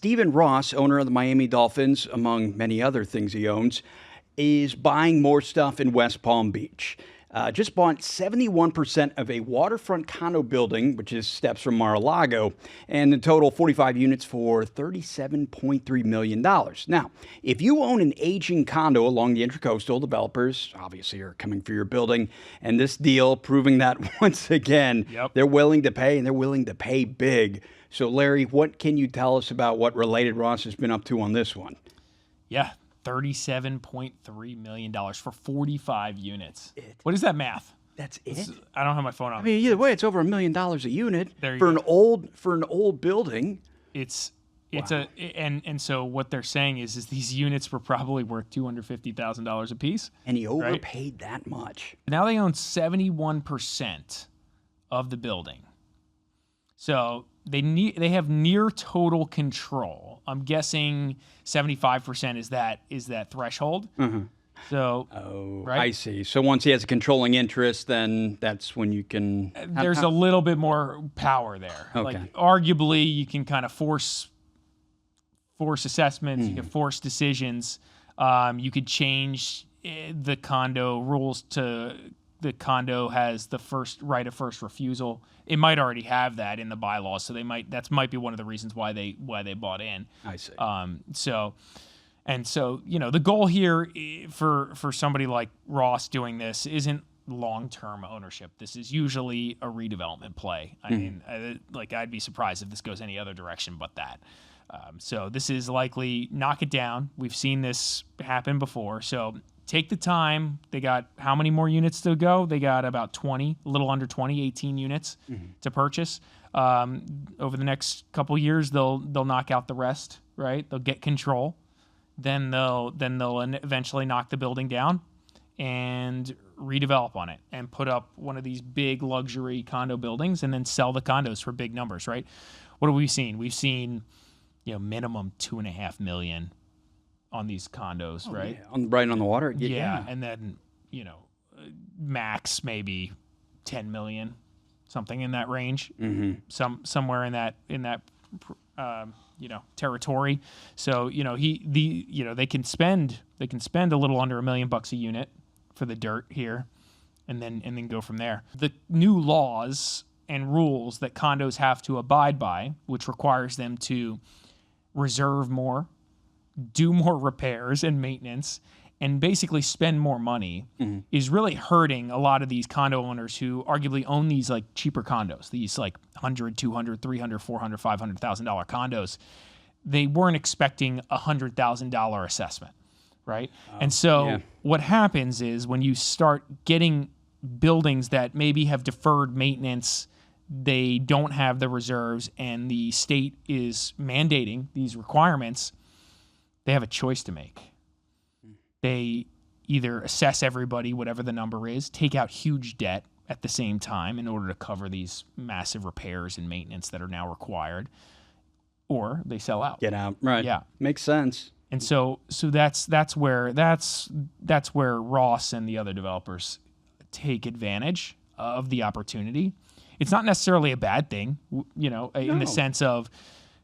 Stephen Ross, owner of the Miami Dolphins, among many other things he owns, is buying more stuff in West Palm Beach. Just bought 71% of a waterfront condo building, which is steps from Mar-A-Lago, and in total 45 units for $37.3 million. Now, if you own an aging condo along the Intracoastal, developers obviously are coming for your building, and this deal proving that once again, they're willing to pay, and they're willing to pay big. So, Larry, what can you tell us about what Related Ross has been up to on this one? Yeah. $37.3 million for 45 units. What is that math? That's it? I don't have my phone on. I mean, either way, it's over $1 million a unit for an old building. And so what they're saying is these units were probably worth $250,000 a piece. And he overpaid that much. Now they own 71% of the building. So they have near total control. I'm guessing 75% is that threshold. Mm-hmm. So, right? I see. So once he has a controlling interest, then that's when you can. There's a little bit more power there. Okay. Like arguably, you can kind of force assessments. You can force decisions. You could change the condo rules to the condo has the right of first refusal. It might already have that in the bylaws, so that might be one of the reasons why they bought in. I see. So the goal here for somebody like Ross doing this isn't long-term ownership. This is usually a redevelopment play. I mean, I'd be surprised if this goes any other direction but that. So this is likely knock it down. We've seen this happen before. So take the time. They got how many more units to go? They got about 20, a little under 20, 18 units to purchase. Over the next couple years, they'll knock out the rest, right? They'll get control. Then they'll eventually knock the building down and redevelop on it and put up one of these big luxury condo buildings and then sell the condos for big numbers, right? What have we seen? We've seen, minimum $2.5 million on these condos, right? Yeah. Right on the water. Yeah. And then, max maybe 10 million, something in that range. Somewhere in that territory. So, they can spend a little under $1 million a unit for the dirt here and then go from there. The new laws and rules that condos have to abide by, which requires them to reserve more, do more repairs and maintenance, and basically spend more money, is really hurting a lot of these condo owners who arguably own these like cheaper condos, these like $100,000, $200,000, $300,000, $400,000, $500,000 condos. They weren't expecting a $100,000 assessment, right? And so what happens is when you start getting buildings that maybe have deferred maintenance, they don't have the reserves, and the state is mandating these requirements, they have a choice to make. They either assess everybody, whatever the number is, take out huge debt at the same time in order to cover these massive repairs and maintenance that are now required, or they sell out. Get out. Right. Yeah. Makes sense. And so that's where Ross and the other developers take advantage of the opportunity. It's not necessarily a bad thing, in the sense of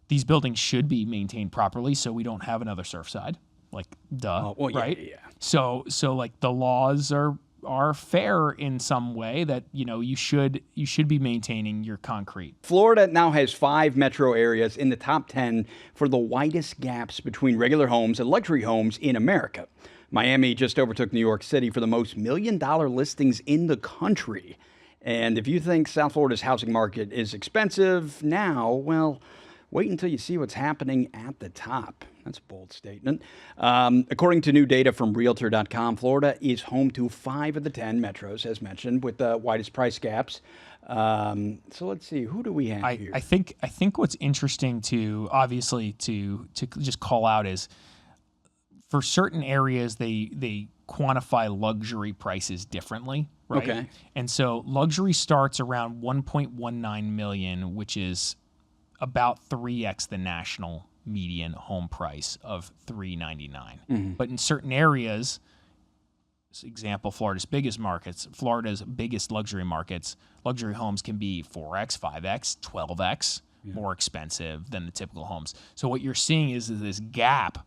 these buildings should be maintained properly so we don't have another Surfside. Like, duh, right? Yeah. So like the laws are fair in some way that, you should be maintaining your concrete. Florida now has 5 metro areas in the top 10 for the widest gaps between regular homes and luxury homes in America. Miami just overtook New York City for the most $1 million listings in the country. And if you think South Florida's housing market is expensive now, well, wait until you see what's happening at the top. That's a bold statement. According to new data from Realtor.com, Florida is home to 5 of the 10 metros, as mentioned, with the widest price gaps. So let's see, who do we have here? I think what's interesting to just call out is for certain areas they quantify luxury prices differently, right? Okay. And so luxury starts around 1.19 million, which is about 3x the national median home price of $399. But in certain areas, example, Florida's biggest luxury markets, luxury homes can be 4x, 5x, 12x, more expensive than the typical homes. So what you're seeing is this gap,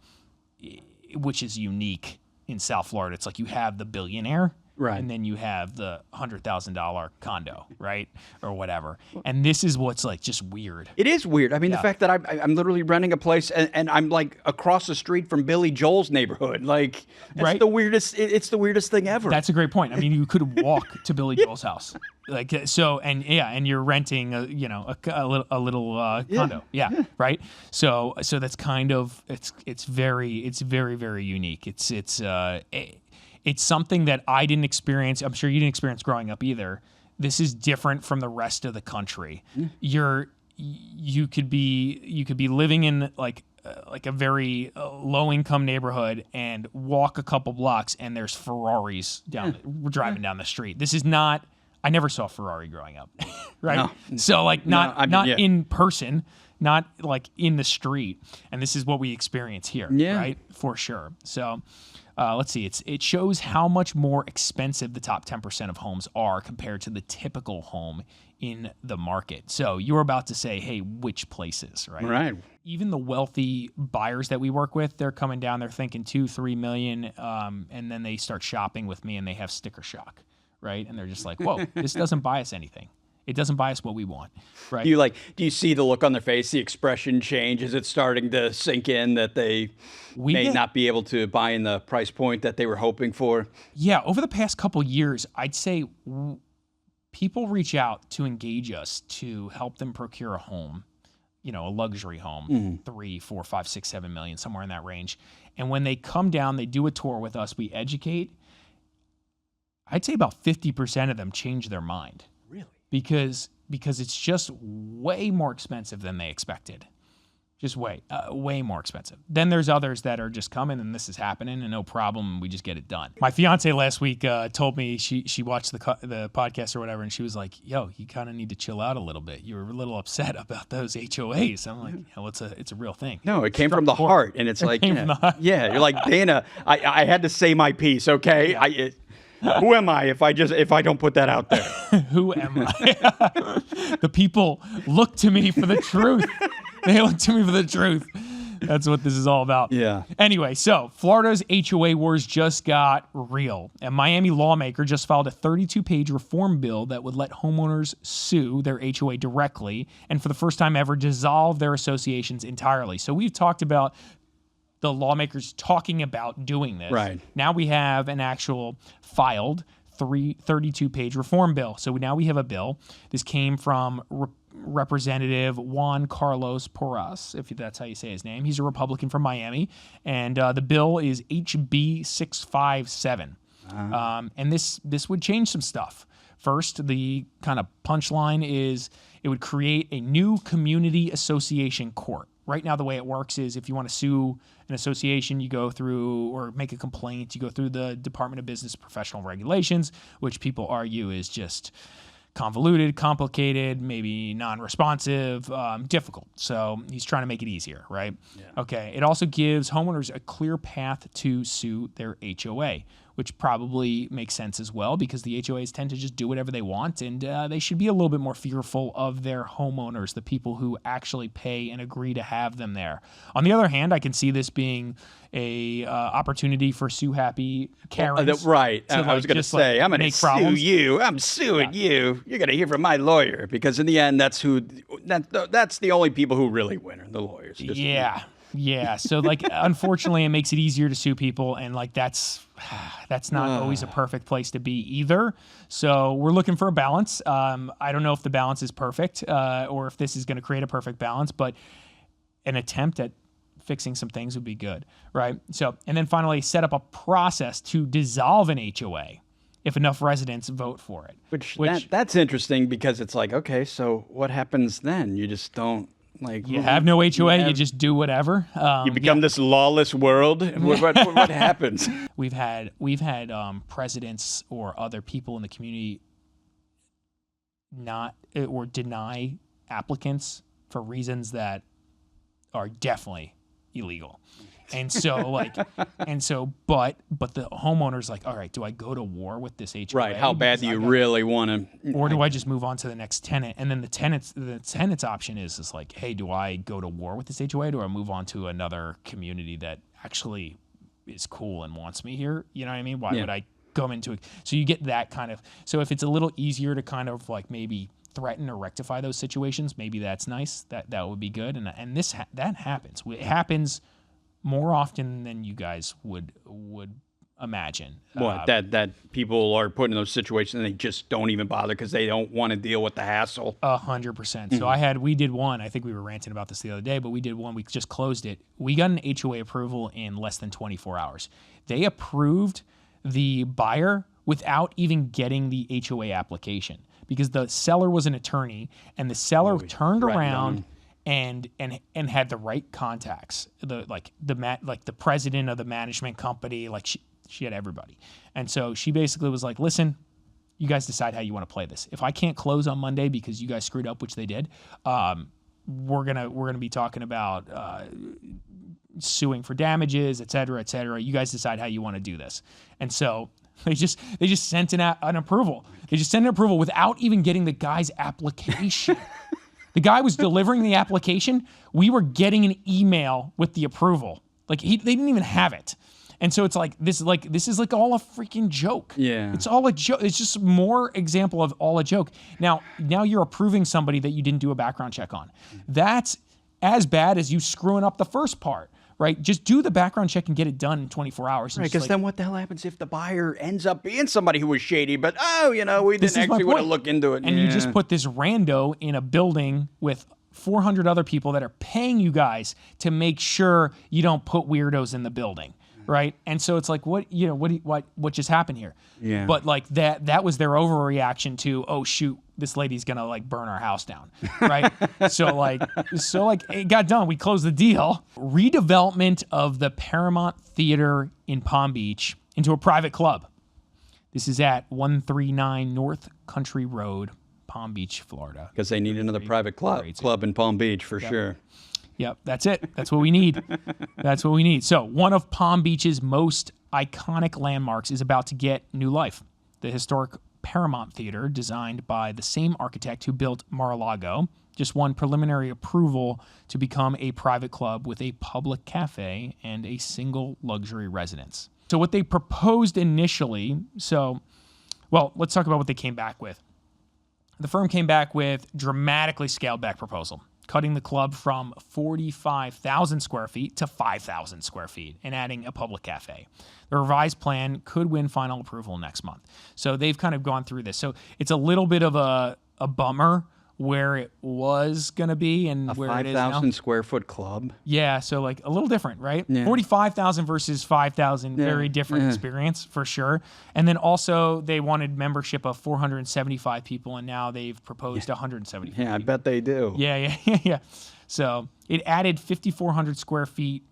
which is unique in South Florida. It's like you have the Billionaire, Right. and then you have the $100,000 condo, right, or whatever. And this is what's like just weird. It is weird. I mean, the fact that I'm literally renting a place and I'm like across the street from Billy Joel's neighborhood. Like, it's Right? the weirdest. It's the weirdest thing ever. That's a great point. I mean, you could walk to Billy Joel's house, like so, and you're renting a little condo, right. So that's kind of it's very very unique. It's something that I didn't experience. I'm sure you didn't experience growing up either. This is different from the rest of the country. You could be living in like a very low income neighborhood and walk a couple blocks and there's Ferraris driving down the street. This is not. I never saw a Ferrari growing up, right? No. So like not in person, not like in the street, and this is what we experience here, right? For sure. So. Let's see. It shows how much more expensive the top 10% of homes are compared to the typical home in the market. So you were about to say, hey, which places, right? Right. Even the wealthy buyers that we work with, they're coming down, they're thinking 2-3 million, and then they start shopping with me and they have sticker shock, right? And they're just like, whoa, this doesn't buy us anything. It doesn't buy us what we want, right? Do you see the look on their face, the expression change? Is it starting to sink in that they may not be able to buy in the price point that they were hoping for? Yeah, over the past couple years, I'd say people reach out to engage us to help them procure a home, a luxury home, 3, 4, 5, 6, 7 million, somewhere in that range. And when they come down, they do a tour with us, we educate. I'd say about 50% of them change their mind. Really? Because it's just way more expensive than they expected. Just way more expensive. Then there's others that are just coming and this is happening and no problem, we just get it done. My fiance last week told me she watched the podcast or whatever and she was like, yo, you kind of need to chill out a little bit. You were a little upset about those HOAs. I'm like, it's a real thing. No, it came from the heart, and it's like, you're like, Dana, I had to say my piece, okay? Yeah. Who am I if I don't put that out there? Who am I? The people look to me for the truth. They look to me for the truth. That's what this is all about. Yeah. Anyway, so Florida's HOA wars just got real. A Miami lawmaker just filed a 32-page reform bill that would let homeowners sue their HOA directly and for the first time ever dissolve their associations entirely. So we've talked about the lawmakers talking about doing this. Right. Now we have an actual filed 32-page reform bill. So now we have a bill. This came from Representative Juan Carlos Porras, if that's how you say his name. He's a Republican from Miami. And the bill is HB 657. And this would change some stuff. First, the kind of punchline is it would create a new community association court. Right now, the way it works is if you want to sue an association, you go through, or make a complaint, you go through the Department of Business Professional Regulations, which people argue is just convoluted, complicated, maybe non-responsive, difficult. So he's trying to make it easier, right? Yeah. Okay. It also gives homeowners a clear path to sue their HOA, which probably makes sense as well because the HOAs tend to just do whatever they want, and they should be a little bit more fearful of their homeowners, the people who actually pay and agree to have them there. On the other hand, I can see this being a opportunity for sue-happy Karens. Right. I was going to say, I'm going to sue you. I'm suing you. You're going to hear from my lawyer because in the end, that's the only people who really win are the lawyers. Yeah. So like, unfortunately, it makes it easier to sue people, and like that's not always a perfect place to be either. So we're looking for a balance. I don't know if the balance is perfect or if this is going to create a perfect balance, but an attempt at fixing some things would be good, right? So, and then finally, set up a process to dissolve an HOA if enough residents vote for it. Which that's interesting because it's like, okay, so what happens then? You just don't. Like you have no HOA, you just do whatever. You become this lawless world. What happens? We've had presidents or other people in the community not or deny applicants for reasons that are definitely illegal. And so but the homeowner's like, all right, do I go to war with this HOA? Right. How bad do you really want to? Or do I just move on to the next tenant? And then the tenant's option is like, hey, do I go to war with this HOA? Do I move on to another community that actually is cool and wants me here? You know what I mean? Why would I come into it? So you get that kind of, so if it's a little easier to kind of like maybe threaten or rectify those situations, maybe that's nice. That would be good. And that happens. It happens more often than you guys would imagine. What, that people are put in those situations and they just don't even bother because they don't want to deal with the hassle. 100%. So we did one. I think we were ranting about this the other day, but we did one. We just closed it. We got an HOA approval in less than 24 hours. They approved the buyer without even getting the HOA application because the seller was an attorney and the seller turned around and had the right contacts, the president of the management company, like she had everybody. And so she basically was like, listen, you guys decide how you want to play this. If I can't close on Monday because you guys screwed up, which they did, we're gonna be talking about suing for damages, et cetera, et cetera. You guys decide how you want to do this. And so they just sent an approval. They just sent an approval without even getting the guy's application. The guy was delivering the application. We were getting an email with the approval. Like they didn't even have it. And so it's like this is like all a freaking joke. Yeah. It's all a joke. It's just more example of all a joke. Now you're approving somebody that you didn't do a background check on. That's as bad as you screwing up the first part. Right? Just do the background check and get it done in 24 hours. Right, because then what the hell happens if the buyer ends up being somebody who was shady, but, we didn't actually want to look into it. And you just put this rando in a building with 400 other people that are paying you guys to make sure you don't put weirdos in the building. Right. And so it's like, what just happened here? Yeah. But like that was their overreaction to, oh shoot, this lady's going to like burn our house down. Right. so it got done. We closed the deal. Redevelopment of the Paramount Theater in Palm Beach into a private club. This is at 139 North Country Road, Palm Beach, Florida. Because they need another private club in Palm Beach for sure. Yep, that's it. That's what we need. That's what we need. So one of Palm Beach's most iconic landmarks is about to get new life. The historic Paramount Theater, designed by the same architect who built Mar-A-Lago, just won preliminary approval to become a private club with a public cafe and a single luxury residence. So what they proposed initially, let's talk about what they came back with. The firm came back with dramatically scaled back proposal, cutting the club from 45,000 square feet to 5,000 square feet and adding a public cafe. The revised plan could win final approval next month. So they've kind of gone through this. So it's a little bit of a bummer where it was going to be and where it is now. 5,000 square foot club? Yeah, so like a little different, right? Yeah. 45,000 versus 5,000, very different experience for sure. And then also they wanted membership of 475 people, and now they've proposed 175 Yeah, I people. bet they do. Yeah. So it added 5,400 square feet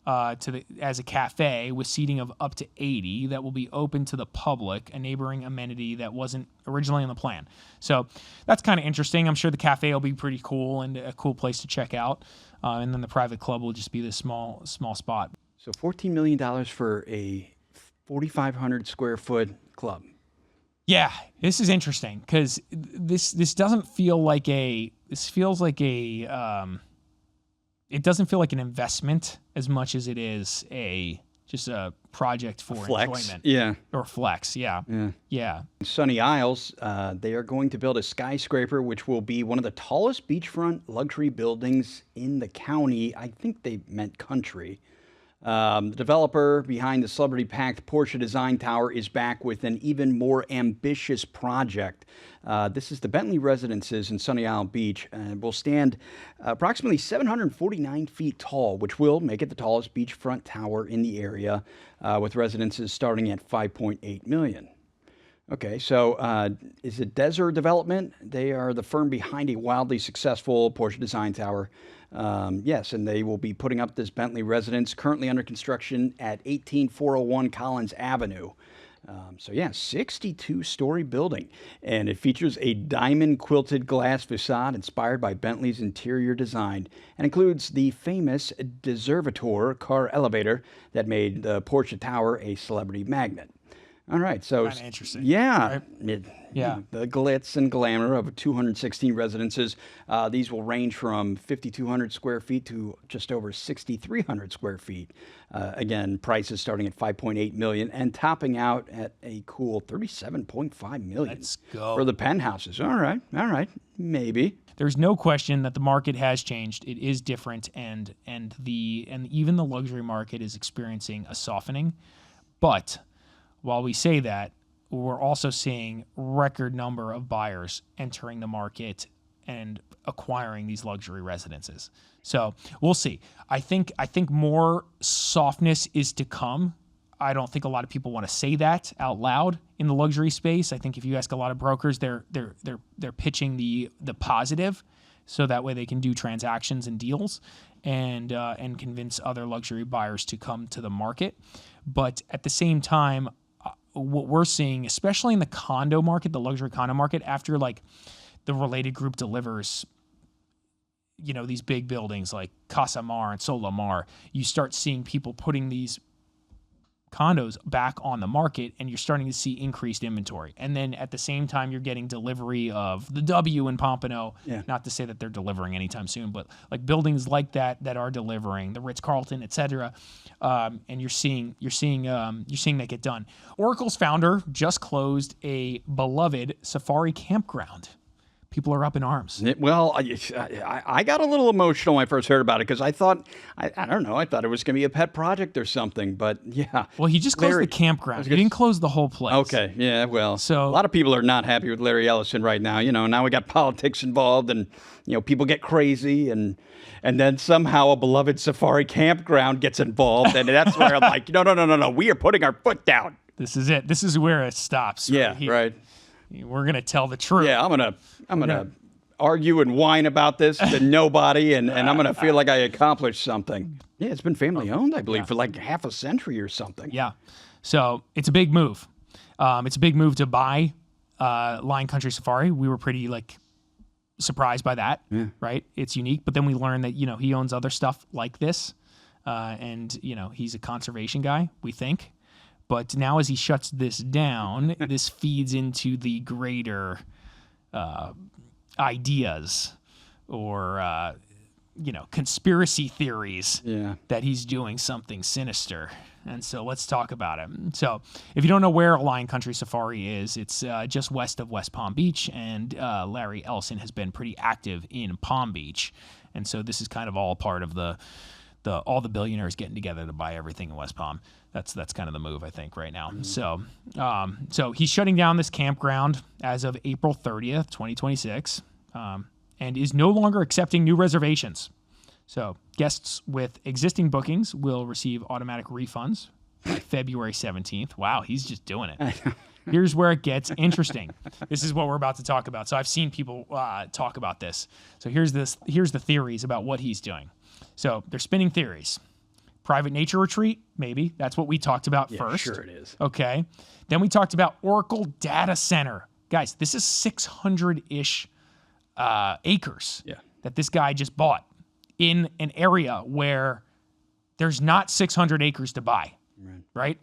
as a cafe with seating of up to 80 that will be open to the public, a neighboring amenity that wasn't originally on the plan. So that's kind of interesting. I'm sure the cafe will be pretty cool and a cool place to check out. And then the private club will just be this small spot. So $14 million for a 4,500 square foot club. Yeah, this is interesting because this doesn't feel like it doesn't feel like an investment as much as it is just a project for enjoyment. Yeah. Or flex, yeah. Sunny Isles, they are going to build a skyscraper, which will be one of the tallest beachfront luxury buildings in the county. I think they meant country. The developer behind the celebrity-packed Porsche Design Tower is back with an even more ambitious project. This is the Bentley Residences in Sunny Isle Beach and will stand approximately 749 feet tall, which will make it the tallest beachfront tower in the area, with residences starting at $5.8 million. Okay, so is it Desert Development? They are the firm behind a wildly successful Porsche Design Tower. Yes, and they will be putting up this Bentley residence currently under construction at 18401 Collins Avenue. So yeah, 62-story building, and it features a diamond quilted glass facade inspired by Bentley's interior design, and includes the famous Deservator car elevator that made the Porsche Tower a celebrity magnet. All right, so Kind of interesting. yeah, Right? Yeah. the glitz and glamour of 216 residences. These will range from 5,200 square feet to just over 6,300 square feet. Again, prices starting at 5.8 million and topping out at a cool 37.5 million. Let's go. For the penthouses. All right, maybe. There's no question that the market has changed. It is different, and even the luxury market is experiencing a softening. But while we say that, we're also seeing record number of buyers entering the market and acquiring these luxury residences. So we'll see. I think more softness is to come. I don't think a lot of people want to say that out loud in the luxury space. I think if you ask a lot of brokers, they're pitching the positive, so that way they can do transactions and deals and convince other luxury buyers to come to the market. But at the same time, what we're seeing, especially in the condo market, the luxury condo market, after like the Related Group delivers, these big buildings like Casa Mar and Sola Mar, you start seeing people putting these condos back on the market, and you're starting to see increased inventory. And then at the same time, you're getting delivery of the W in Pompano. Yeah. Not to say that they're delivering anytime soon, but like buildings like that are delivering, the Ritz-Carlton, et cetera. And you're seeing that get done. Oracle's founder just closed a beloved safari campground. People are up in arms. Well, I got a little emotional when I first heard about it because I thought, I don't know, I thought it was going to be a pet project or something. But yeah. Well, he just closed the campground. He didn't close the whole place. Okay, yeah, well, So- a lot of people are not happy with Larry Ellison right now. Now we got politics involved, and people get crazy, and then somehow a beloved safari campground gets involved, and that's where I'm like, no, we are putting our foot down. This is it. This is where it stops. Yeah, right. We're gonna tell the truth. Yeah, I'm gonna argue and whine about this to nobody, and I'm gonna feel like I accomplished something. Yeah, it's been family owned, I believe, for like half a century or something. Yeah. So it's a big move. It's a big move to buy Lion Country Safari. We were pretty surprised by that, right? It's unique, but then we learned that he owns other stuff like this, and he's a conservation guy, we think. But now as he shuts this down, this feeds into the greater ideas or conspiracy theories that he's doing something sinister. And so let's talk about it. So if you don't know where Lion Country Safari is, it's just west of West Palm Beach, and Larry Ellison has been pretty active in Palm Beach. And so this is kind of all part of all the billionaires getting together to buy everything in West Palm. That's kind of the move, I think, right now. So he's shutting down this campground as of April 30th, 2026, and is no longer accepting new reservations. So guests with existing bookings will receive automatic refunds by February 17th. Wow, he's just doing it. Here's where it gets interesting. This is what we're about to talk about. So I've seen people talk about this. So here's the theories about what he's doing. So they're spinning theories. Private nature retreat, maybe. That's what we talked about first. Sure it is. Okay. Then we talked about Oracle Data Center. Guys, this is 600-ish acres that this guy just bought in an area where there's not 600 acres to buy, right?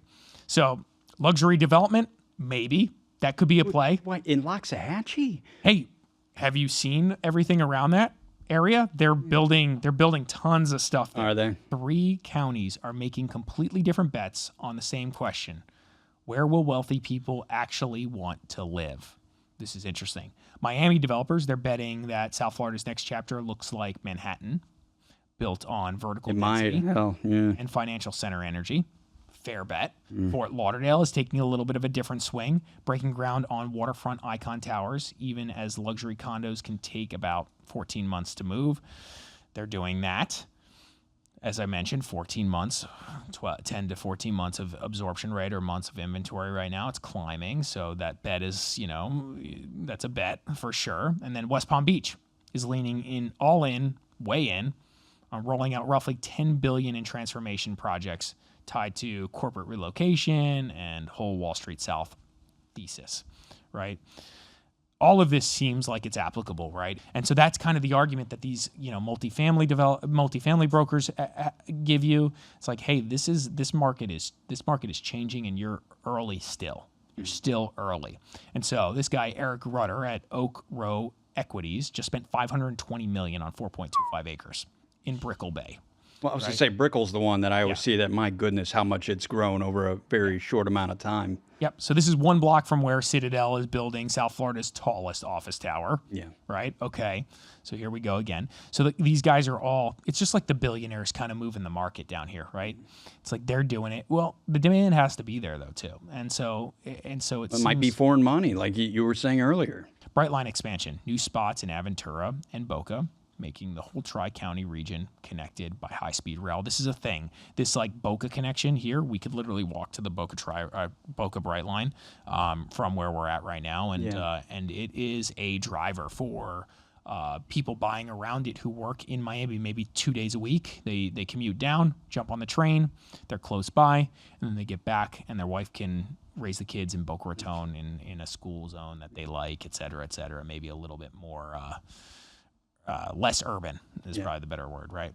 So luxury development, maybe. That could be a play. What, in Loxahatchee? Hey, have you seen everything around that area? They're building tons of stuff there. Are they? 3 counties are making completely different bets on the same question. Where will wealthy people actually want to live? This is interesting. Miami developers, they're betting that South Florida's next chapter looks like Manhattan, built on vertical density and financial center energy. Fair bet. Fort Lauderdale is taking a little bit of a different swing, breaking ground on waterfront icon towers, even as luxury condos can take about 14 months to move. They're doing that. As I mentioned, 14 months, 10 to 14 months of absorption rate or months of inventory right now. It's climbing. So that bet is, that's a bet for sure. And then West Palm Beach is leaning in, all in, way in, rolling out roughly $10 billion in transformation projects tied to corporate relocation and whole Wall Street South thesis, right? All of this seems like it's applicable, right? And so that's kind of the argument that these, multifamily brokers give you. It's like, hey, this market is changing, and you're early still. You're still early. And so this guy Eric Rutter at Oak Row Equities just spent $520 million on 4.25 acres in Brickell Bay. Well, I was going to say Brickell's the one that I always see that, my goodness, how much it's grown over a very short amount of time. Yep. So this is one block from where Citadel is building South Florida's tallest office tower. Yeah. Right? Okay. So here we go again. So these guys are all, it's just like the billionaires kind of moving the market down here, right? It's like they're doing it. Well, the demand has to be there, though, too. And so it might be foreign money, like you were saying earlier. Brightline expansion, new spots in Aventura and Boca, making the whole Tri-County region connected by high-speed rail. This is a thing. This like Boca connection here, we could literally walk to the Boca Brightline from where we're at right now, and it is a driver for people buying around it who work in Miami maybe 2 days a week. They commute down, jump on the train, they're close by, and then they get back, and their wife can raise the kids in Boca Raton in a school zone that they like, et cetera, maybe a little bit more less urban is probably the better word, right?